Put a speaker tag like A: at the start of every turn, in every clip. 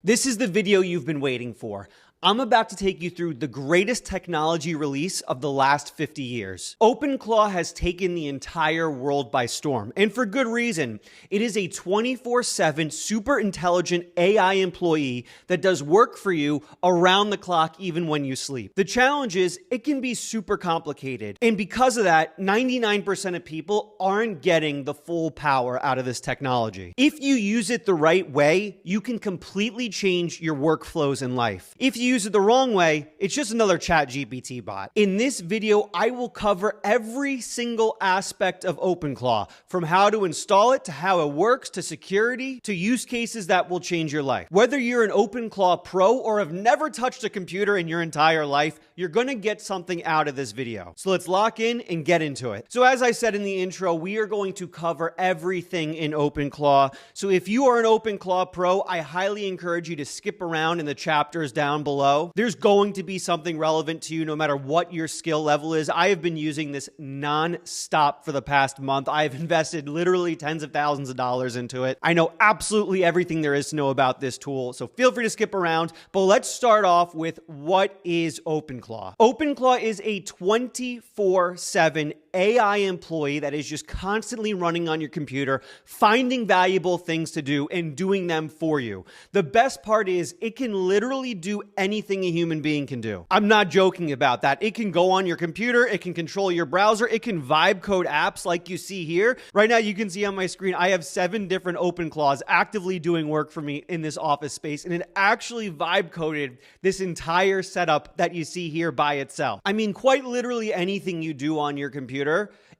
A: This is the video you've been waiting for. I'm about to take you through the greatest technology release of the last 50 years. OpenClaw has taken the entire world by storm, and for good reason. It is a 24/7 super intelligent AI employee that does work for you around the clock even when you sleep. The challenge is it can be super complicated, and because of that, 99% of people aren't getting the full power out of this technology. If you use it the right way, you can completely change your workflows in life. If you use it the wrong way, it's just another ChatGPT bot. In this video, I will cover every single aspect of OpenClaw, from how to install it, to how it works, to security, to use cases that will change your life. Whether you're an OpenClaw pro or have never touched a computer in your entire life, you're gonna get something out of this video. So let's lock in and get into it. So as I said in the intro, we are going to cover everything in OpenClaw. So if you are an OpenClaw pro, I highly encourage you to skip around in the chapters down below. There's going to be something relevant to you no matter what your skill level is. I have been using this non-stop for the past month. I have invested literally tens of thousands of dollars into it. I know absolutely everything there is to know about this tool, so feel free to skip around. But let's start off with what is OpenClaw. OpenClaw is a 24/7 AI employee that is just constantly running on your computer, finding valuable things to do and doing them for you. The best part is it can literally do anything a human being can do. I'm not joking about that. It can go on your computer, it can control your browser, it can vibe code apps like you see here. Right now you can see on my screen, I have 7 different OpenClaws actively doing work for me in this office space, and it actually vibe coded this entire setup that you see here by itself. I mean, quite literally anything you do on your computer,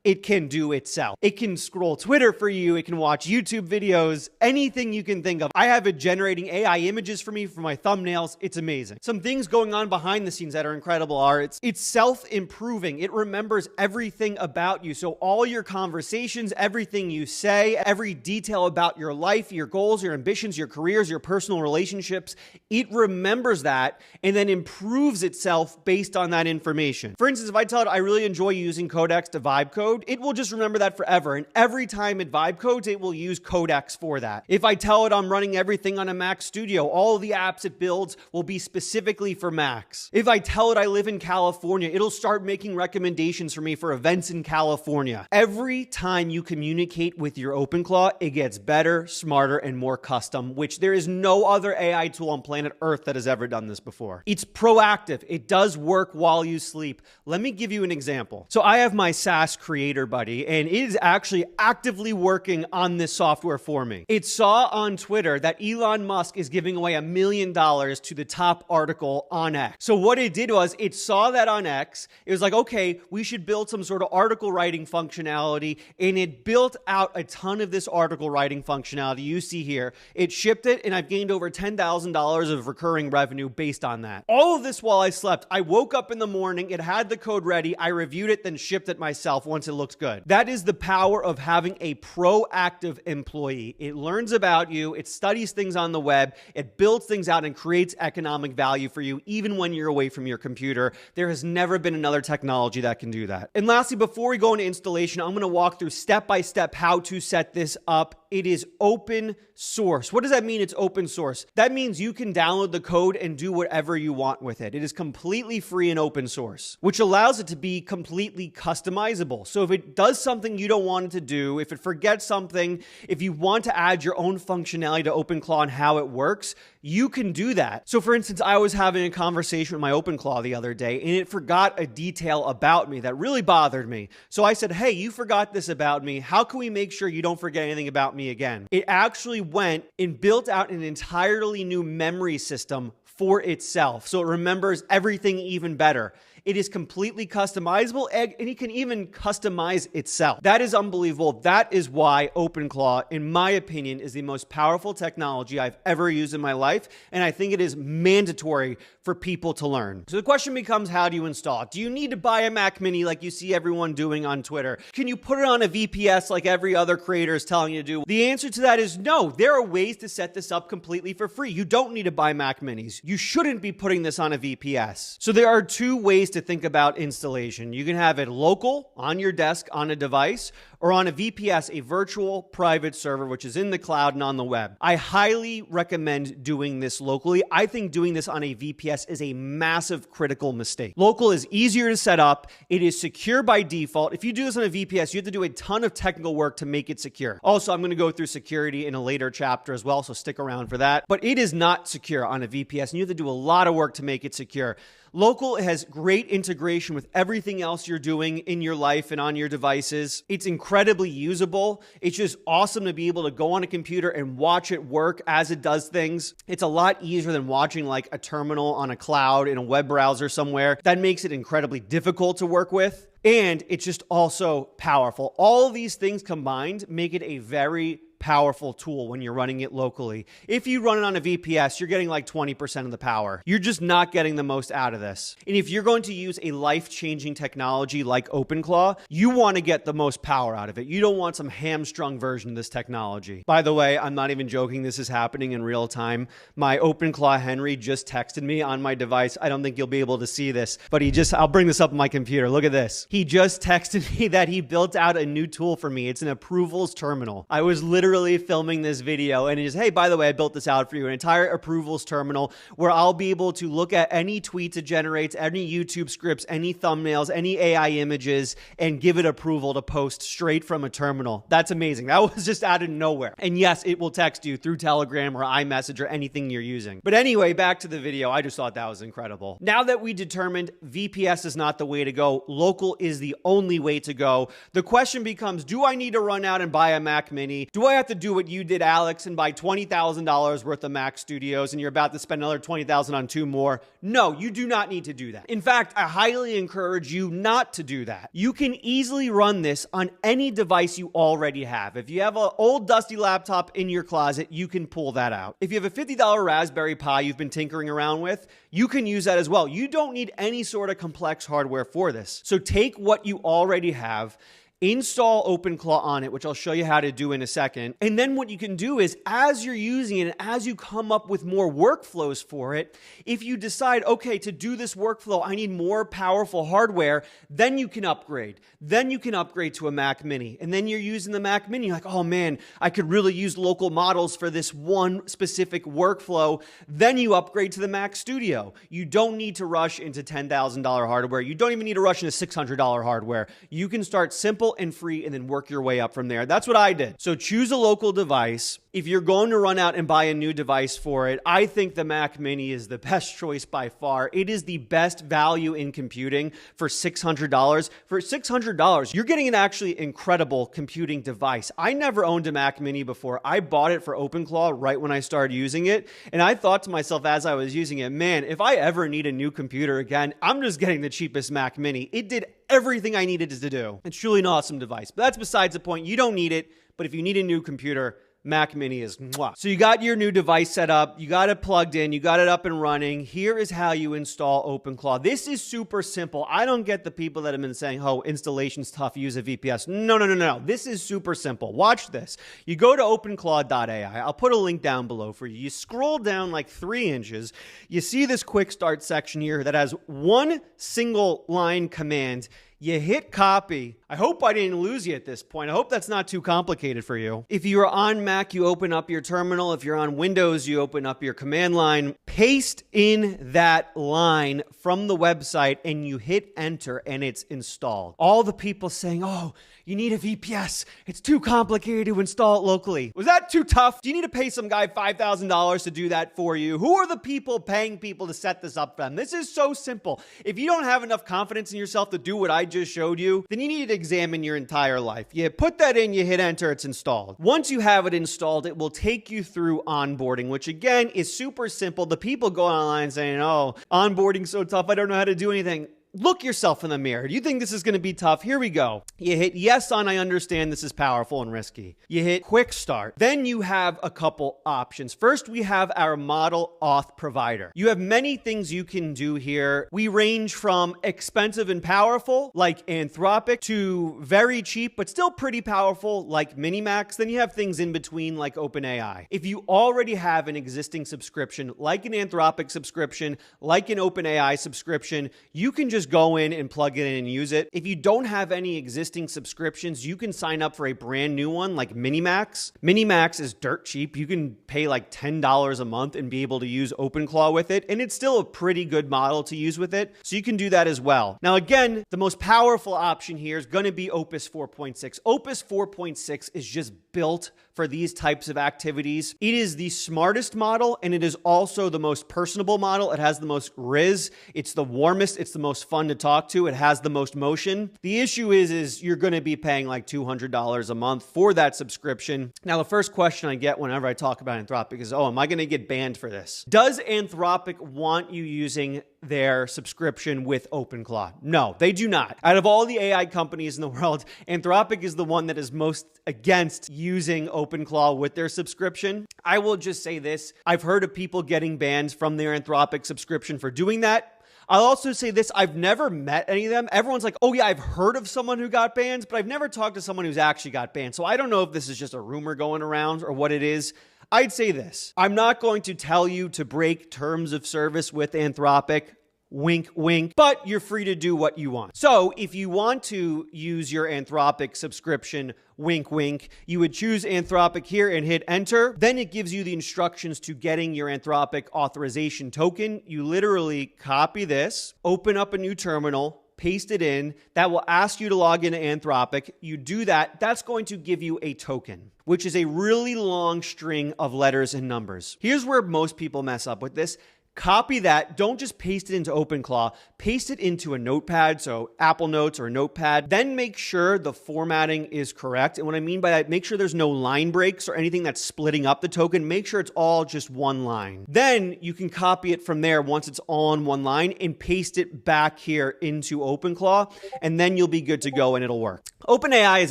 A: it can do itself. It can scroll Twitter for you. It can watch YouTube videos, anything you can think of. I have it generating AI images for me for my thumbnails. It's amazing. Some things going on behind the scenes that are incredible are it's self-improving. It remembers everything about you. So all your conversations, everything you say, every detail about your life, your goals, your ambitions, your careers, your personal relationships, it remembers that and then improves itself based on that information. For instance, if I tell it I really enjoy using Codex to vibe code, it will just remember that forever. And every time it vibe codes, it will use Codex for that. If I tell it I'm running everything on a Mac Studio, all of the apps it builds will be specifically for Macs. If I tell it I live in California, it'll start making recommendations for me for events in California. Every time you communicate with your OpenClaw, it gets better, smarter, and more custom, which there is no other AI tool on planet Earth that has ever done this before. It's proactive. It does work while you sleep. Let me give you an example. So I have my SaaS creator buddy, and it is actually actively working on this software for me. It saw on Twitter that Elon Musk is giving away $1 million to the top article on X. So what it did was it saw that on X. It was like, okay, we should build some sort of article writing functionality, and it built out a ton of this article writing functionality you see here. It shipped it, and I've gained over $10,000 of recurring revenue based on that. All of this while I slept. I woke up in the morning, it had the code ready, I reviewed it, then shipped it myself once it looks good. That is the power of having a proactive employee. It learns about you, it studies things on the web, it builds things out and creates economic value for you even when you're away from your computer. There has never been another technology that can do that. And lastly, before we go into installation, I'm going to walk through step-by-step how to set this up. It is open source. What does that mean? It's open source. That means you can download the code and do whatever you want with it. It is completely free and open source, which allows it to be completely customizable. So if it does something you don't want it to do, if it forgets something, if you want to add your own functionality to OpenClaw and how it works, you can do that. So for instance, I was having a conversation with my OpenClaw the other day, and it forgot a detail about me that really bothered me. So I said, hey, you forgot this about me. How can we make sure you don't forget anything about me again? It actually went and built out an entirely new memory system for itself, so it remembers everything even better. It is completely customizable, and it can even customize itself. That is unbelievable. That is why OpenClaw, in my opinion, is the most powerful technology I've ever used in my life, and I think it is mandatory for people to learn. So the question becomes, how do you install it? Do you need to buy a Mac Mini like you see everyone doing on Twitter? Can you put it on a VPS like every other creator is telling you to do? The answer to that is no. There are ways to set this up completely for free. You don't need to buy Mac Minis. You shouldn't be putting this on a VPS. So there are 2 ways to to think about installation. You can have it local on your desk on a device, or on a VPS, a virtual private server, which is in the cloud and on the web. I highly recommend doing this locally. I think doing this on a VPS is a massive critical mistake. Local is easier to set up. It is secure by default. If you do this on a VPS, you have to do a ton of technical work to make it secure. Also, I'm going to go through security in a later chapter as well, so stick around for that. But it is not secure on a VPS, and you have to do a lot of work to make it secure. Local has great integration with everything else you're doing in your life and on your devices. It's incredibly usable. It's just awesome to be able to go on a computer and watch it work as it does things. It's a lot easier than watching like a terminal on a cloud in a web browser somewhere. That makes it incredibly difficult to work with. And it's just also powerful. All of these things combined make it a very powerful tool when you're running it locally. If you run it on a VPS, you're getting like 20% of the power. You're just not getting the most out of this. And if you're going to use a life-changing technology like OpenClaw, you want to get the most power out of it. You don't want some hamstrung version of this technology. By the way, I'm not even joking. This is happening in real time. My OpenClaw Henry just texted me on my device. I don't think you'll be able to see this, but I'll bring this up on my computer. Look at this. He just texted me that he built out a new tool for me. It's an approvals terminal. I was literally filming this video and he just, hey, by the way, I built this out for you, an entire approvals terminal where I'll be able to look at any tweets it generates, any YouTube scripts, any thumbnails, any AI images, and give it approval to post straight from a terminal. That's amazing. That was just out of nowhere. And yes, it will text you through Telegram or iMessage or anything you're using. But anyway, back to the video. I just thought that was incredible. Now that we determined VPS is not the way to go, local is the only way to go, the question becomes, do I need to run out and buy a Mac Mini? Do I have to do what you did, Alex, and buy $20,000 worth of Mac Studios and you're about to spend another $20,000 on 2 more? No, you do not need to do that. In fact, I highly encourage you not to do that. You can easily run this on any device you already have. If you have an old dusty laptop in your closet, you can pull that out. If you have a $50 Raspberry Pi you've been tinkering around with, you can use that as well. You don't need any sort of complex hardware for this. So take what you already have, install OpenClaw on it, which I'll show you how to do in a second. And then what you can do is, as you're using it, as you come up with more workflows for it, if you decide, okay, to do this workflow, I need more powerful hardware, then you can upgrade. Then you can upgrade to a Mac Mini. And then you're using the Mac Mini, you're like, oh man, I could really use local models for this one specific workflow. Then you upgrade to the Mac Studio. You don't need to rush into $10,000 hardware. You don't even need to rush into $600 hardware. You can start simple and free and then work your way up from there. That's what I did. So choose a local device. If you're going to run out and buy a new device for it, I think the Mac Mini is the best choice by far. It is the best value in computing for $600. For $600, you're getting an actually incredible computing device. I never owned a Mac Mini before. I bought it for OpenClaw right when I started using it. And I thought to myself as I was using it, man, if I ever need a new computer again, I'm just getting the cheapest Mac Mini. It did everything I needed it to do. It's truly an awesome device. But that's besides the point. You don't need it. But if you need a new computer, Mac Mini is mwah. So you got your new device set up, you got it plugged in, you got it up and running. Here is how you install OpenClaw. This is super simple. I don't get the people that have been saying, oh, installation's tough, use a VPS. No. This is super simple. Watch this. You go to openclaw.ai. I'll put a link down below for you. You scroll down like 3 inches. You see this quick start section here that has one single line command. You hit copy. I hope I didn't lose you at this point. I hope that's not too complicated for you. If you are on Mac, you open up your terminal. If you're on Windows, you open up your command line. Paste in that line from the website and you hit enter and it's installed. All the people saying, oh, you need a VPS. It's too complicated to install it locally. Was that too tough? Do you need to pay some guy $5,000 to do that for you? Who are the people paying people to set this up for them? This is so simple. If you don't have enough confidence in yourself to do what I just showed you, then you need to examine your entire life. You put that in, you hit enter, it's installed. Once you have it installed, it will take you through onboarding, which again is super simple. The people go online saying, oh, onboarding's so tough, I don't know how to do anything. Look yourself in the mirror. Do you think this is going to be tough? Here we go. You hit yes on I understand this is powerful and risky. You hit quick start. Then you have a couple options. First, we have our model auth provider. You have many things you can do here. We range from expensive and powerful like Anthropic to very cheap but still pretty powerful like Minimax. Then you have things in between like OpenAI. If you already have an existing subscription like an Anthropic subscription, like an OpenAI subscription, you can just just go in and plug it in and use it. If you don't have any existing subscriptions, you can sign up for a brand new one like Minimax. Minimax is dirt cheap. You can pay like $10 a month and be able to use OpenClaw with it. And it's still a pretty good model to use with it. So you can do that as well. Now, again, the most powerful option here is going to be Opus 4.6. Opus 4.6 is just built for these types of activities. It is the smartest model, and it is also the most personable model. It has the most riz. It's the warmest. It's the most fun to talk to. It has the most motion. The issue is you're going to be paying like $200 a month for that subscription. Now, the first question I get whenever I talk about Anthropic is, am I going to get banned for this? Does Anthropic want you using their subscription with OpenClaw? No, they do not. Out of all the AI companies in the world, Anthropic is the one that is most against using OpenClaw with their subscription. I will just say this. I've heard of people getting banned from their Anthropic subscription for doing that. I'll also say this. I've never met any of them. Everyone's like, oh yeah, I've heard of someone who got banned, but I've never talked to someone who's actually got banned. So I don't know if this is just a rumor going around or what it is. I'd say this. I'm not going to tell you to break terms of service with Anthropic. Wink, wink, but you're free to do what you want. So if you want to use your Anthropic subscription, wink, wink, you would choose Anthropic here and hit enter. Then it gives you the instructions to getting your Anthropic authorization token. You literally copy this, open up a new terminal, paste it in. That will ask you to log into Anthropic. You do that. That's going to give you a token, which is a really long string of letters and numbers. Here's where most people mess up with this. Copy that. Don't just paste it into OpenClaw. Paste it into a notepad, so Apple Notes or a notepad. Then make sure the formatting is correct. And what I mean by that, make sure there's no line breaks or anything that's splitting up the token. Make sure it's all just one line. Then you can copy it from there once it's all on one line and paste it back here into OpenClaw. And then you'll be good to go and it'll work. OpenAI has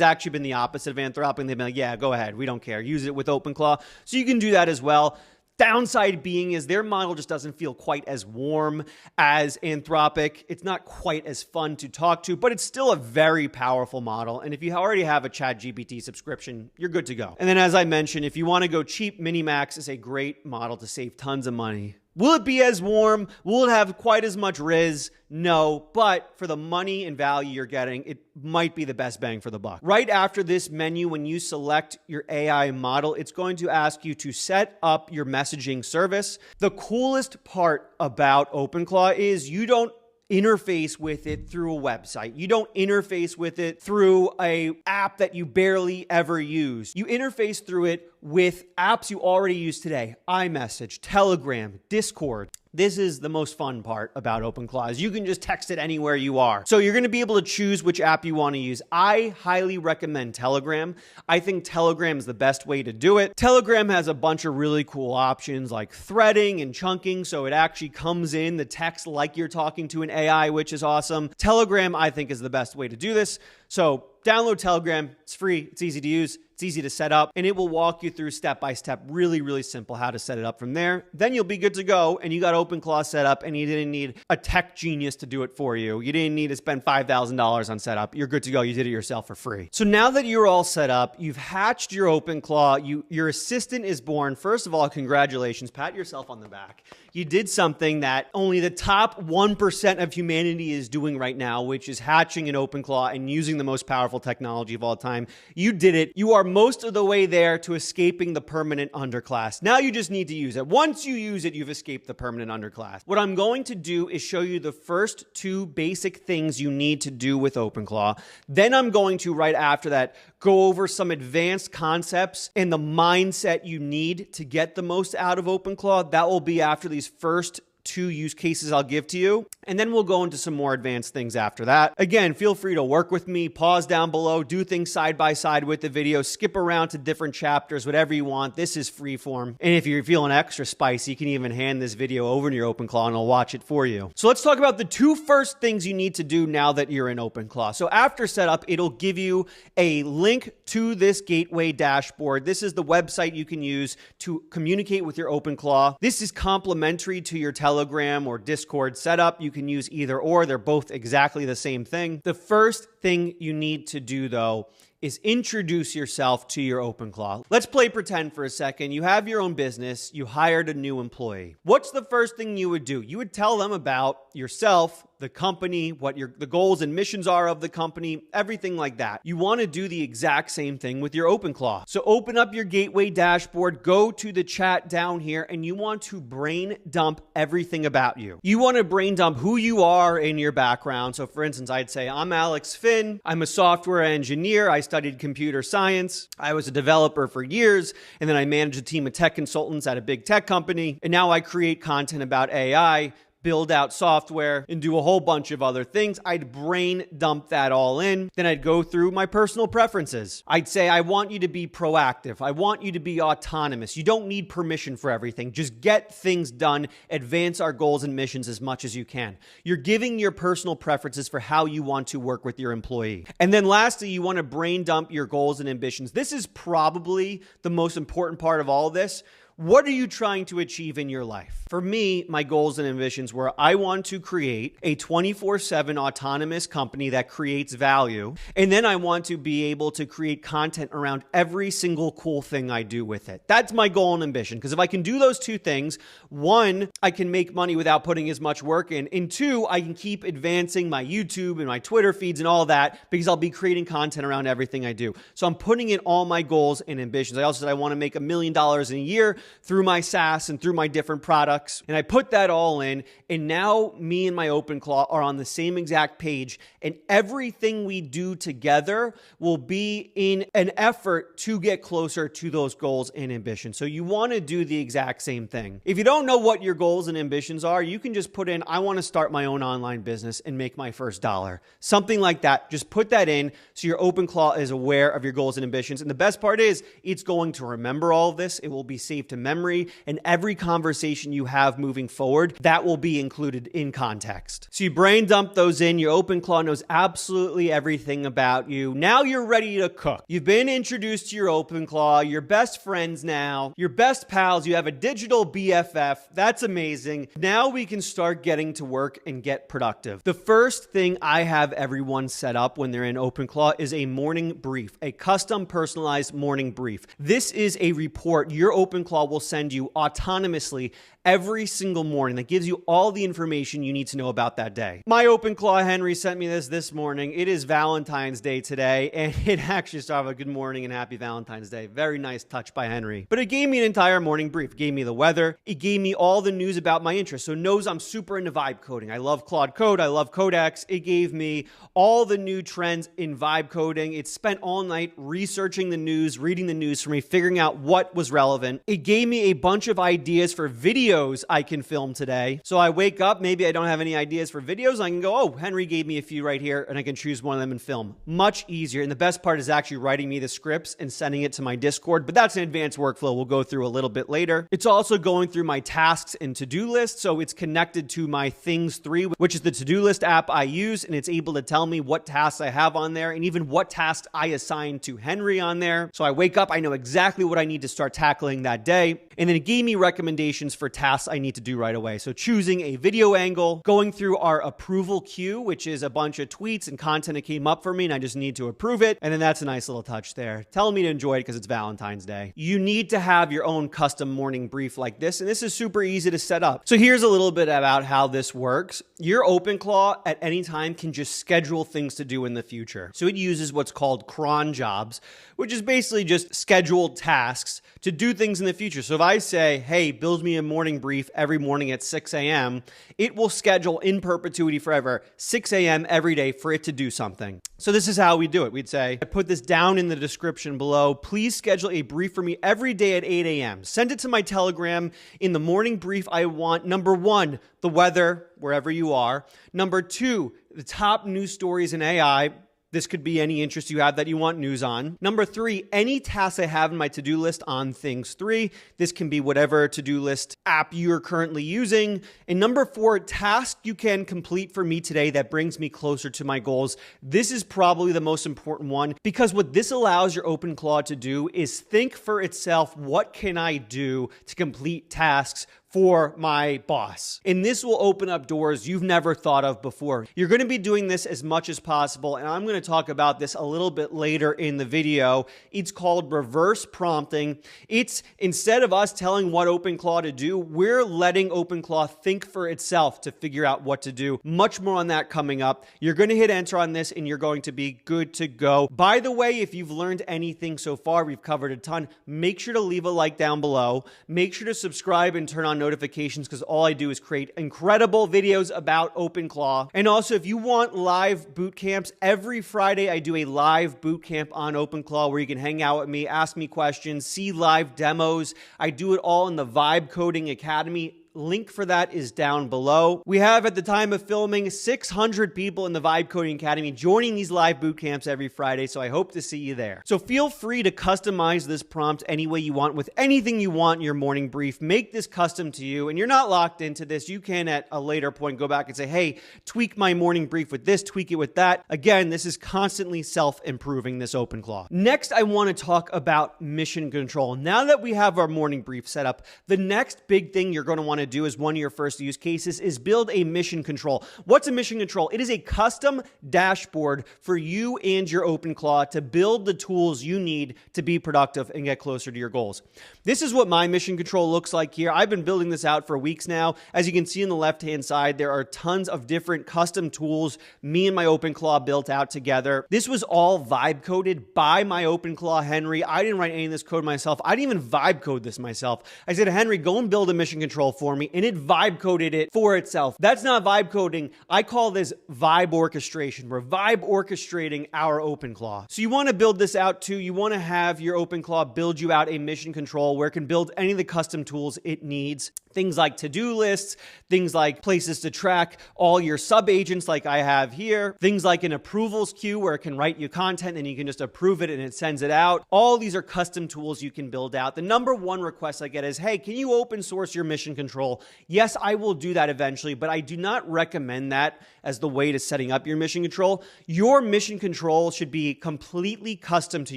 A: actually been the opposite of Anthropic. They've been like, yeah, go ahead. We don't care. Use it with OpenClaw. So you can do that as well. Downside being is their model just doesn't feel quite as warm as Anthropic. It's not quite as fun to talk to, but it's still a very powerful model. And if you already have a ChatGPT subscription, you're good to go. And then as I mentioned, if you want to go cheap, Minimax is a great model to save tons of money. Will it be as warm? Will it have quite as much riz? No, but for the money and value you're getting, it might be the best bang for the buck. Right after this menu, when you select your AI model, it's going to ask you to set up your messaging service. The coolest part about OpenClaw is you don't interface with it through a website. You don't interface with it through an app that you barely ever use. You interface through it with apps you already use today. iMessage, Telegram, Discord. This is the most fun part about OpenClaw is you can just text it anywhere you are. So you're going to be able to choose which app you want to use. I highly recommend Telegram. I think Telegram is the best way to do it. Telegram has a bunch of really cool options like threading and chunking. So it actually comes in the text like you're talking to an AI, which is awesome. Telegram, I think, is the best way to do this. So download Telegram. It's free. It's easy to use. It's easy to set up, and it will walk you through step by step, really, really simple how to set it up from there. Then you'll be good to go, and you got OpenClaw set up, and you didn't need a tech genius to do it for you. You didn't need to spend $5,000 on setup. You're good to go. You did it yourself for free. So now that you're all set up, you've hatched your OpenClaw, your assistant is born. First of all, congratulations. Pat yourself on the back. You did something that only the top 1% of humanity is doing right now, which is hatching an OpenClaw and using the most powerful technology of all time. You did it. You are most of the way there to escaping the permanent underclass. Now you just need to use it. Once you use it, you've escaped the permanent underclass. What I'm going to do is show you the first two basic things you need to do with OpenClaw. Then I'm going to, right after that, go over some advanced concepts and the mindset you need to get the most out of OpenClaw. That will be after these first two use cases I'll give to you. And then we'll go into some more advanced things after that. Again, feel free to work with me, pause down below, do things side by side with the video, skip around to different chapters, whatever you want. This is freeform. And if you're feeling extra spicy, you can even hand this video over to your OpenClaw and I'll watch it for you. So let's talk about the two first things you need to do now that you're in OpenClaw. So after setup, it'll give you a link to this gateway dashboard. This is the website you can use to communicate with your OpenClaw. This is complementary to your Telegram or Discord setup. You can use either or. They're both exactly the same thing. The first thing you need to do, though, is introduce yourself to your OpenClaw. Let's play pretend for a second. You have your own business. You hired a new employee. What's the first thing you would do? You would tell them about yourself, the company, what the goals and missions are of the company, everything like that. You want to do the exact same thing with your OpenClaw. So open up your Gateway dashboard, go to the chat down here, and you want to brain dump everything about you. You want to brain dump who you are in your background. So for instance, I'd say, I'm Alex Finn. I'm a software engineer. I studied computer science. I was a developer for years, and then I managed a team of tech consultants at a big tech company. And now I create content about AI, build out software, and do a whole bunch of other things. I'd brain dump that all in. Then I'd go through my personal preferences. I'd say, I want you to be proactive. I want you to be autonomous. You don't need permission for everything. Just get things done. Advance our goals and missions as much as you can. You're giving your personal preferences for how you want to work with your employee. And then lastly, you want to brain dump your goals and ambitions. This is probably the most important part of all of this. What are you trying to achieve in your life? For me, my goals and ambitions were I want to create a 24/7 autonomous company that creates value. And then I want to be able to create content around every single cool thing I do with it. That's my goal and ambition. Because if I can do those two things, one, I can make money without putting as much work in. And two, I can keep advancing my YouTube and my Twitter feeds and all that because I'll be creating content around everything I do. So I'm putting in all my goals and ambitions. I also said I want to make $1 million in a year through my SaaS and through my different products. And I put that all in. And now me and my OpenClaw are on the same exact page. And everything we do together will be in an effort to get closer to those goals and ambitions. So you want to do the exact same thing. If you don't know what your goals and ambitions are, you can just put in, I want to start my own online business and make my first $1. Something like that. Just put that in so your OpenClaw is aware of your goals and ambitions. And the best part is it's going to remember all of this. It will be saved to memory, and every conversation you have moving forward, that will be included in context. So you brain dump those in. Your OpenClaw knows absolutely everything about you. Now you're ready to cook. You've been introduced to your OpenClaw, your best friends now, your best pals. You have a digital BFF. That's amazing. Now we can start getting to work and get productive. The first thing I have everyone set up when they're in OpenClaw is a morning brief, a custom personalized morning brief. This is a report your OpenClaw will send you autonomously every single morning that gives you all the information you need to know about that day. My OpenClaw Henry sent me this morning. It is Valentine's Day today, and it actually started with good morning and happy Valentine's Day. Very nice touch by Henry. But it gave me an entire morning brief. It gave me the weather. It gave me all the news about my interests. So it knows I'm super into vibe coding. I love Claude Code. I love Codex. It gave me all the new trends in vibe coding. It spent all night researching the news, reading the news for me, figuring out what was relevant. It gave me a bunch of ideas for videos I can film today. So I wake up, maybe I don't have any ideas for videos. I can go, oh, Henry gave me a few right here, and I can choose one of them and film. Much easier. And the best part is actually writing me the scripts and sending it to my Discord, but that's an advanced workflow we'll go through a little bit later. It's also going through my tasks and to-do list. So it's connected to my Things 3, which is the to-do list app I use, and it's able to tell me what tasks I have on there and even what tasks I assign to Henry on there. So I wake up, I know exactly what I need to start tackling that day. And then it gave me recommendations for tasks I need to do right away. So choosing a video angle, going through our approval queue, which is a bunch of tweets and content that came up for me and I just need to approve it. And then that's a nice little touch there. Telling me to enjoy it because it's Valentine's Day. You need to have your own custom morning brief like this, and this is super easy to set up. So here's a little bit about how this works. Your OpenClaw at any time can just schedule things to do in the future. So it uses what's called cron jobs, which is basically just scheduled tasks to do things in the future. So if I say, hey, build me a morning brief every morning at 6 a.m., it will schedule in perpetuity forever, 6 a.m. every day for it to do something. So this is how we do it. We'd say, I put this down in the description below. Please schedule a brief for me every day at 8 a.m. Send it to my Telegram. In the morning brief, I want, number 1, the weather, wherever you are. Number 2, the top news stories in AI. This could be any interest you have that you want news on. Number 3, any tasks I have in my to-do list on Things 3. This can be whatever to-do list app you're currently using. And number 4, tasks you can complete for me today that brings me closer to my goals. This is probably the most important one because what this allows your OpenClaw to do is think for itself, what can I do to complete tasks for my boss. And this will open up doors you've never thought of before. You're going to be doing this as much as possible, and I'm going to talk about this a little bit later in the video. It's called reverse prompting. It's instead of us telling what OpenClaw to do, we're letting OpenClaw think for itself to figure out what to do. Much more on that coming up. You're going to hit enter on this and you're going to be good to go. By the way, if you've learned anything so far, we've covered a ton. Make sure to leave a like down below. Make sure to subscribe and turn on notifications because all I do is create incredible videos about OpenClaw. And also, if you want live boot camps, every Friday I do a live boot camp on OpenClaw where you can hang out with me, ask me questions, see live demos. I do it all in the Vibe Coding Academy. Link for that is down below. We have, at the time of filming, 600 people in the Vibe Coding Academy joining these live boot camps every Friday, so I hope to see you there. So feel free to customize this prompt any way you want with anything you want in your morning brief. Make this custom to you, and you're not locked into this. You can, at a later point, go back and say, hey, tweak my morning brief with this, tweak it with that. Again, this is constantly self-improving, this OpenClaw. Next, I want to talk about mission control. Now that we have our morning brief set up, the next big thing you're going to want to do as one of your first use cases is build a mission control. What's a mission control? It is a custom dashboard for you and your OpenClaw to build the tools you need to be productive and get closer to your goals. This is what my mission control looks like here. I've been building this out for weeks now. As you can see on the left-hand side, there are tons of different custom tools me and my OpenClaw built out together. This was all vibe coded by my OpenClaw, Henry. I didn't write any of this code myself. I didn't even vibe code this myself. I said, Henry, go and build a mission control for me, and it vibe coded it for itself. That's not vibe coding. I call this vibe orchestration. We're vibe orchestrating our OpenClaw. So you want to build this out too. You want to have your OpenClaw build you out a mission control where it can build any of the custom tools it needs. Things like to-do lists, things like places to track all your sub-agents like I have here, things like an approvals queue where it can write you content and you can just approve it and it sends it out. All these are custom tools you can build out. The number one request I get is, hey, can you open source your mission control? Yes, I will do that eventually, but I do not recommend that as the way to setting up your mission control. Your mission control should be completely custom to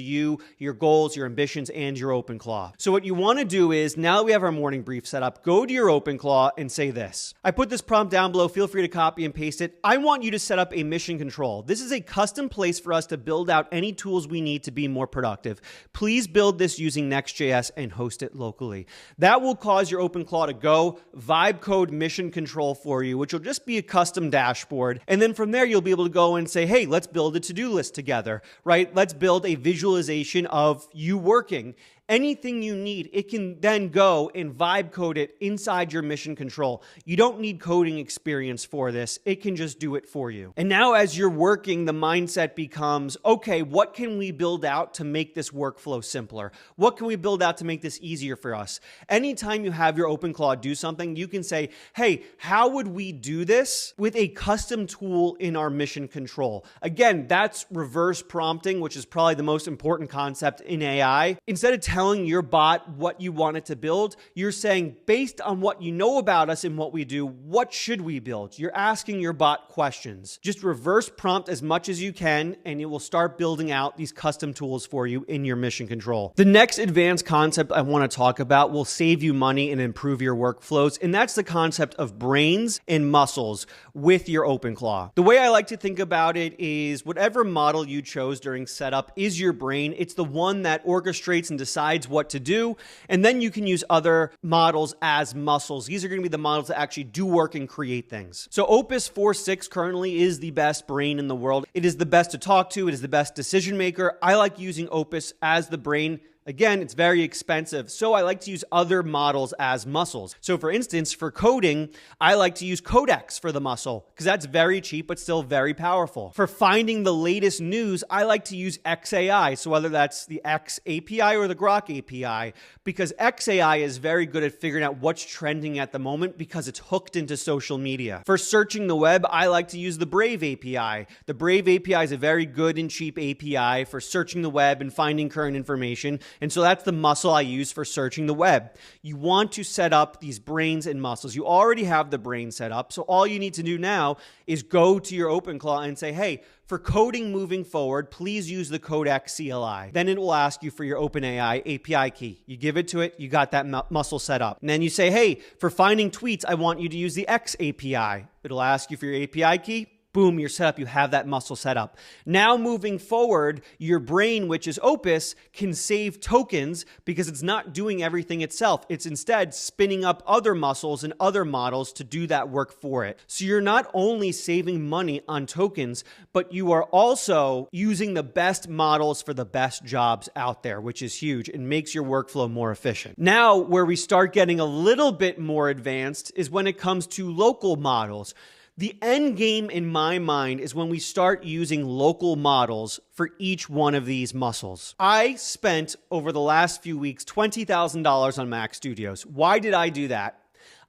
A: you, your goals, your ambitions, and your OpenClaw. So what you want to do is, now that we have our morning brief set up, go to your OpenClaw and say this. I put this prompt down below. Feel free to copy and paste it. I want you to set up a mission control. This is a custom place for us to build out any tools we need to be more productive. Please build this using Next.js and host it locally. That will cause your OpenClaw to go vibe code mission control for you, which will just be a custom dashboard. And then from there, you'll be able to go and say, hey, let's build a to-do list together, right? Let's build a visualization of you working. Anything you need, it can then go and vibe code it inside your mission control. You don't need coding experience for this. It can just do it for you. And now as you're working, the mindset becomes, okay, what can we build out to make this workflow simpler? What can we build out to make this easier for us? Anytime you have your OpenClaw do something, you can say, hey, how would we do this with a custom tool in our mission control? Again, that's reverse prompting, which is probably the most important concept in AI. Instead of telling your bot what you want it to build, you're saying, based on what you know about us and what we do, what should we build? You're asking your bot questions. Just reverse prompt as much as you can, and it will start building out these custom tools for you in your mission control. The next advanced concept I want to talk about will save you money and improve your workflows, and that's the concept of brains and muscles with your OpenClaw. The way I like to think about it is whatever model you chose during setup is your brain. It's the one that orchestrates and decides what to do, and then you can use other models as muscles. These are going to be the models that actually do work and create things. So Opus 4.6 currently is the best brain in the world. It is the best to talk to. It is the best decision maker. I like using Opus as the brain. Again, it's very expensive, so I like to use other models as muscles. So for instance, for coding, I like to use Codex for the muscle because that's very cheap but still very powerful. For finding the latest news, I like to use XAI, so whether that's the X API or the Grok API, because XAI is very good at figuring out what's trending at the moment because it's hooked into social media. For searching the web, I like to use the Brave API. The Brave API is a very good and cheap API for searching the web and finding current information. And so that's the muscle I use for searching the web. You want to set up these brains and muscles. You already have the brain set up. So all you need to do now is go to your OpenClaw and say, hey, for coding moving forward, please use the Codex CLI. Then it will ask you for your OpenAI API key. You give it to it, you got that muscle set up. And then you say, hey, for finding tweets, I want you to use the X API. It'll ask you for your API key. Boom, you're set up. You have that muscle set up. Now moving forward, your brain, which is Opus, can save tokens because it's not doing everything itself. It's instead spinning up other muscles and other models to do that work for it. So you're not only saving money on tokens, but you are also using the best models for the best jobs out there, which is huge and makes your workflow more efficient. Now, where we start getting a little bit more advanced is when it comes to local models. The end game in my mind is when we start using local models for each one of these muscles. I spent over the last few weeks $20,000 on Mac Studios. Why did I do that?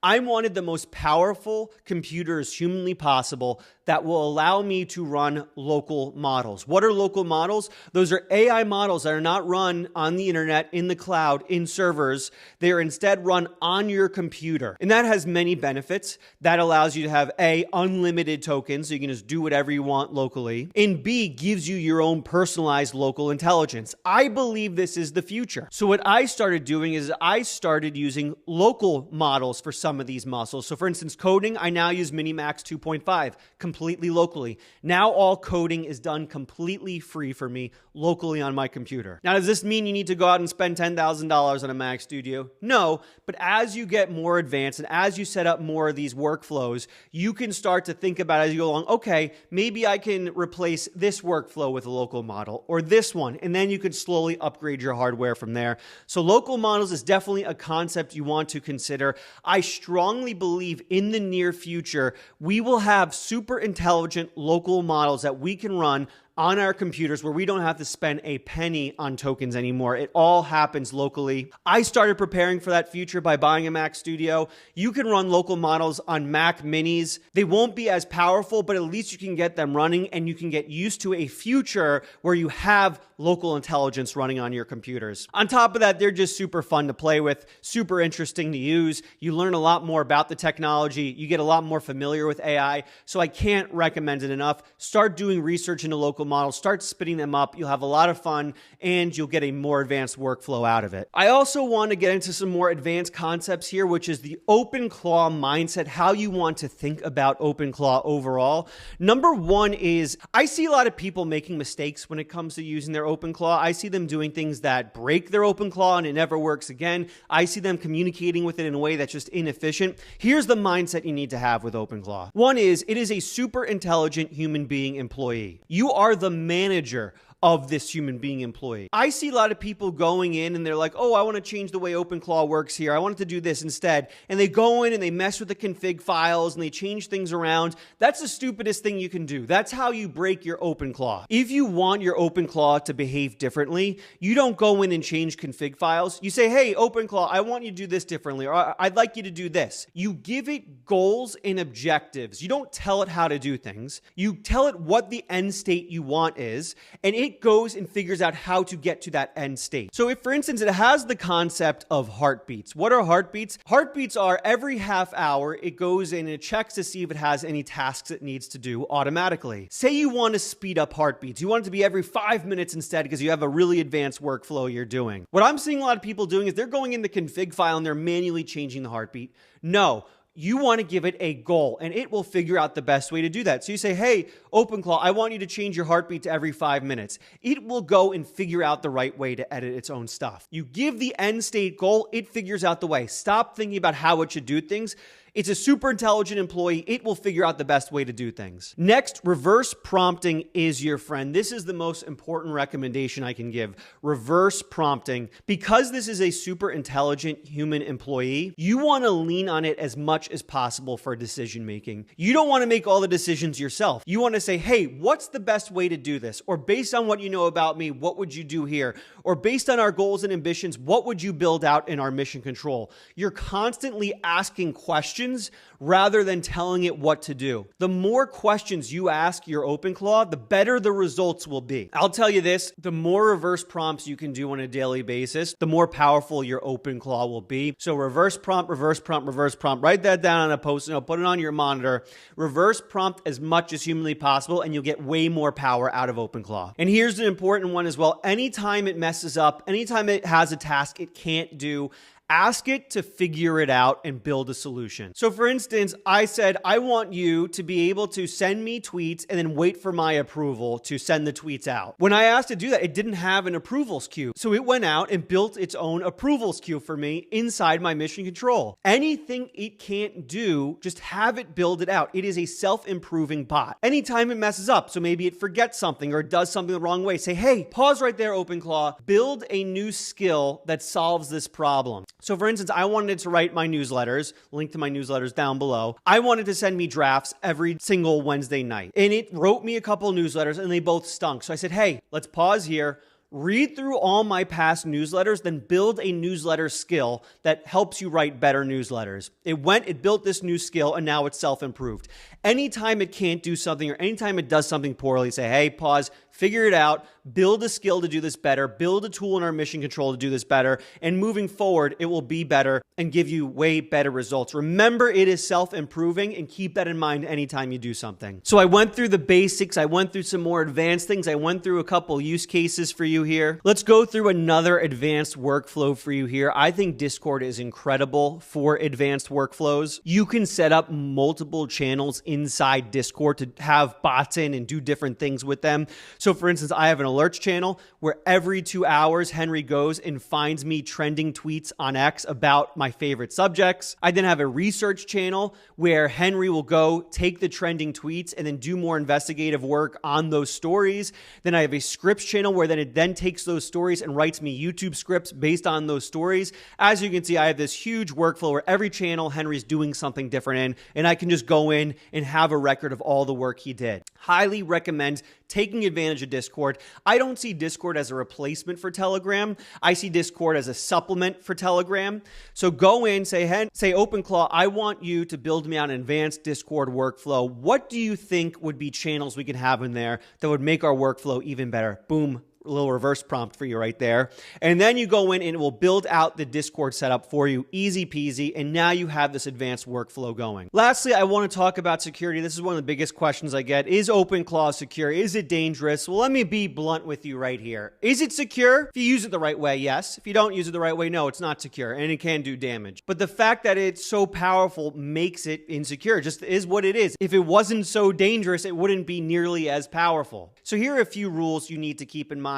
A: I wanted the most powerful computers humanly possible that will allow me to run local models. What are local models? Those are AI models that are not run on the internet, in the cloud, in servers. They are instead run on your computer. And that has many benefits. That allows you to have A, unlimited tokens, so you can just do whatever you want locally. And B, gives you your own personalized local intelligence. I believe this is the future. So what I started doing is I started using local models for some of these muscles. So for instance, coding, I now use Minimax 2.5 completely locally. Now all coding is done completely free for me locally on my computer. Now, does this mean you need to go out and spend $10,000 on a Mac Studio? No, but as you get more advanced and as you set up more of these workflows, you can start to think about as you go along, okay, maybe I can replace this workflow with a local model or this one, and then you can slowly upgrade your hardware from there. So local models is definitely a concept you want to consider. I strongly believe in the near future, we will have super intelligent local models that we can run on our computers where we don't have to spend a penny on tokens anymore. It all happens locally. I started preparing for that future by buying a Mac Studio. You can run local models on Mac Minis. They won't be as powerful, but at least you can get them running and you can get used to a future where you have local intelligence running on your computers. On top of that, they're just super fun to play with, super interesting to use. You learn a lot more about the technology. You get a lot more familiar with AI. So I can't recommend it enough. Start doing research into local models, start spinning them up. You'll have a lot of fun and you'll get a more advanced workflow out of it. I also want to get into some more advanced concepts here, which is the OpenClaw mindset, how you want to think about OpenClaw overall. Number one is I see a lot of people making mistakes when it comes to using their OpenClaw. I see them doing things that break their OpenClaw and it never works again. I see them communicating with it in a way that's just inefficient. Here's the mindset you need to have with OpenClaw. One is it is a super intelligent human being employee. You are the manager of this human being employee. I see a lot of people going in and they're like, oh, I want to change the way OpenClaw works here. I want it to do this instead. And they go in and they mess with the config files and they change things around. That's the stupidest thing you can do. That's how you break your OpenClaw. If you want your OpenClaw to behave differently, you don't go in and change config files. You say, hey, OpenClaw, I want you to do this differently, or I'd like you to do this. You give it goals and objectives. You don't tell it how to do things. You tell it what the end state you want is, and it goes and figures out how to get to that end state. So if, for instance, it has the concept of heartbeats. What are heartbeats? Heartbeats are every half hour, it goes in and it checks to see if it has any tasks it needs to do automatically. Say you want to speed up heartbeats. You want it to be every 5 minutes instead because you have a really advanced workflow you're doing. What I'm seeing a lot of people doing is they're going in the config file and they're manually changing the heartbeat. No. You want to give it a goal and it will figure out the best way to do that. So you say, hey, OpenClaw, I want you to change your heartbeat to every 5 minutes. It will go and figure out the right way to edit its own stuff. You give the end state goal, it figures out the way. Stop thinking about how it should do things. It's a super intelligent employee. It will figure out the best way to do things. Next, reverse prompting is your friend. This is the most important recommendation I can give. Reverse prompting. Because this is a super intelligent human employee, you want to lean on it as much as possible for decision making. You don't want to make all the decisions yourself. You want to say, hey, what's the best way to do this? Or based on what you know about me, what would you do here? Or based on our goals and ambitions, what would you build out in our mission control? You're constantly asking questions questions rather than telling it what to do. The more questions you ask your OpenClaw, the better the results will be. I'll tell you this, the more reverse prompts you can do on a daily basis, the more powerful your OpenClaw will be. So reverse prompt, reverse prompt, reverse prompt. Write that down on a post-it note, put it on your monitor. Reverse prompt as much as humanly possible, and you'll get way more power out of OpenClaw. And here's an important one as well. Anytime it messes up, anytime it has a task it can't do, ask it to figure it out and build a solution. So for instance, I said, I want you to be able to send me tweets and then wait for my approval to send the tweets out. When I asked it to do that, it didn't have an approvals queue. So it went out and built its own approvals queue for me inside my mission control. Anything it can't do, just have it build it out. It is a self-improving bot. Anytime it messes up, so maybe it forgets something or it does something the wrong way, say, hey, pause right there, OpenClaw, build a new skill that solves this problem. So for instance, I wanted it to write my newsletters, link to my newsletters down below. I wanted to send me drafts every single Wednesday night. And it wrote me a couple newsletters and they both stunk. So I said, hey, let's pause here. Read through all my past newsletters, then build a newsletter skill that helps you write better newsletters. It built this new skill, and now it's self-improved. Anytime it can't do something or anytime it does something poorly, say, hey, pause, figure it out, build a skill to do this better, build a tool in our mission control to do this better, and moving forward, it will be better and give you way better results. Remember, it is self-improving, and keep that in mind anytime you do something. So I went through the basics, I went through some more advanced things, I went through a couple use cases for you here. Let's go through another advanced workflow for you here. I think Discord is incredible for advanced workflows. You can set up multiple channels inside Discord to have bots in and do different things with them. So for instance, I have an alerts channel where every 2 hours, Henry goes and finds me trending tweets on X about my favorite subjects. I then have a research channel where Henry will go take the trending tweets and then do more investigative work on those stories. Then I have a scripts channel where it then takes those stories and writes me YouTube scripts based on those stories. As you can see, I have this huge workflow where every channel Henry's doing something different in, and I can just go in and have a record of all the work he did. Highly recommend taking advantage of Discord. I don't see Discord as a replacement for Telegram. I see Discord as a supplement for Telegram. So go in, say OpenClaw, I want you to build me out an advanced Discord workflow. What do you think would be channels we could have in there that would make our workflow even better? Boom. A little reverse prompt for you right there. And then you go in and it will build out the Discord setup for you. Easy peasy. And now you have this advanced workflow going. Lastly, I want to talk about security. This is one of the biggest questions I get. Is OpenClaw secure? Is it dangerous? Well, let me be blunt with you right here. Is it secure? If you use it the right way, yes. If you don't use it the right way, no, it's not secure and it can do damage. But the fact that it's so powerful makes it insecure. Just is what it is. If it wasn't so dangerous, it wouldn't be nearly as powerful. So here are a few rules you need to keep in mind.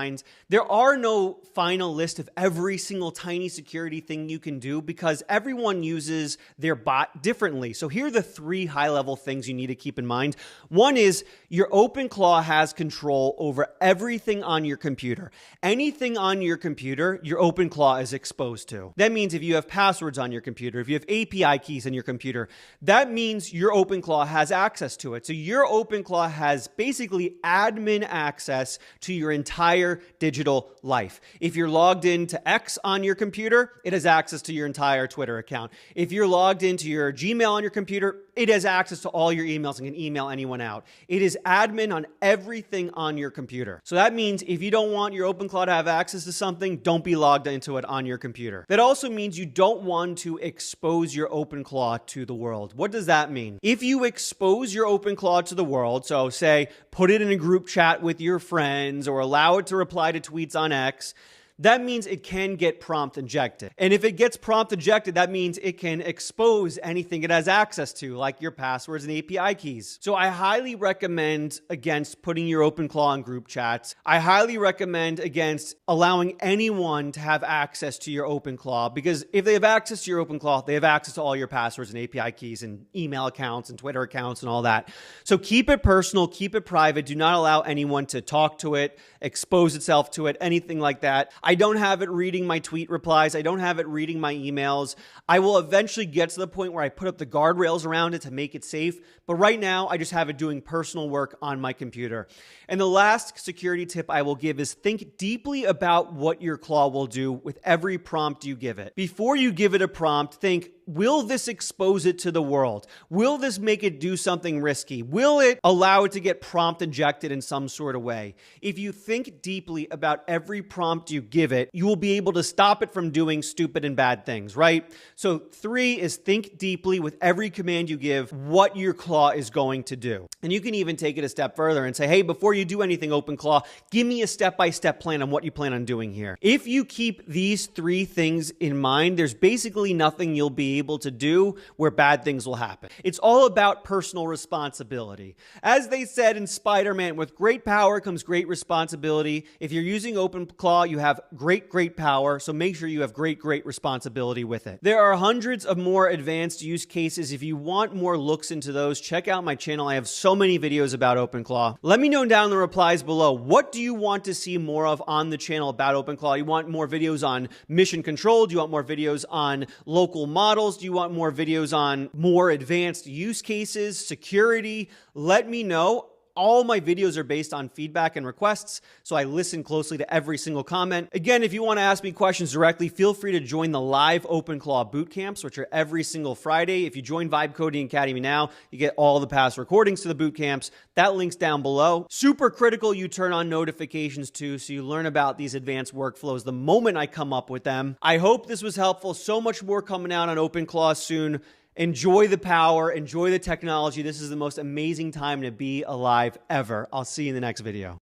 A: There are no final list of every single tiny security thing you can do because everyone uses their bot differently. So here are the 3 high-level things you need to keep in mind. One is your OpenClaw has control over everything on your computer. Anything on your computer, your OpenClaw is exposed to. That means if you have passwords on your computer, if you have API keys on your computer, that means your OpenClaw has access to it. So your OpenClaw has basically admin access to your entire digital life. If you're logged into X on your computer, it has access to your entire Twitter account. If you're logged into your Gmail on your computer, it has access to all your emails and can email anyone out. It is admin on everything on your computer. So that means if you don't want your OpenClaw to have access to something, don't be logged into it on your computer. That also means you don't want to expose your OpenClaw to the world. What does that mean? If you expose your OpenClaw to the world, so say put it in a group chat with your friends or allow it to reply to tweets on X, that means it can get prompt injected. And if it gets prompt injected, that means it can expose anything it has access to, like your passwords and API keys. So I highly recommend against putting your OpenClaw in group chats. I highly recommend against allowing anyone to have access to your OpenClaw, because if they have access to your OpenClaw, they have access to all your passwords and API keys and email accounts and Twitter accounts and all that. So keep it personal, keep it private. Do not allow anyone to talk to it, expose itself to it, anything like that. I don't have it reading my tweet replies. I don't have it reading my emails. I will eventually get to the point where I put up the guardrails around it to make it safe. But right now, I just have it doing personal work on my computer. And the last security tip I will give is think deeply about what your claw will do with every prompt you give it. Before you give it a prompt, think, will this expose it to the world? Will this make it do something risky? Will it allow it to get prompt injected in some sort of way? If you think deeply about every prompt you give it, you will be able to stop it from doing stupid and bad things, right? So 3 is think deeply with every command you give what your claw is going to do. And you can even take it a step further and say, hey, before you do anything, OpenClaw, give me a step-by-step plan on what you plan on doing here. If you keep these 3 things in mind, there's basically nothing you'll be able to do where bad things will happen. It's all about personal responsibility. As they said in Spider-Man, with great power comes great responsibility. If you're using OpenClaw, you have great power, so make sure you have great responsibility with it. There are hundreds of more advanced use cases. If you want more looks into those, check out my channel. I have so many videos about OpenClaw. Let me know down in the replies below, what do you want to see more of on the channel about OpenClaw? You want more videos on mission control? Do you want more videos on local models? Do you want more videos on more advanced use cases, security? Let me know. All my videos are based on feedback and requests, so I listen closely to every single comment. Again, if you want to ask me questions directly, feel free to join the live OpenClaw boot camps, which are every single Friday. If you join Vibe Coding Academy now, you get all the past recordings to the boot camps. That link's down below. Super critical you turn on notifications too, so you learn about these advanced workflows the moment I come up with them. I hope this was helpful. So much more coming out on OpenClaw soon. Enjoy the power, enjoy the technology. This is the most amazing time to be alive ever. I'll see you in the next video.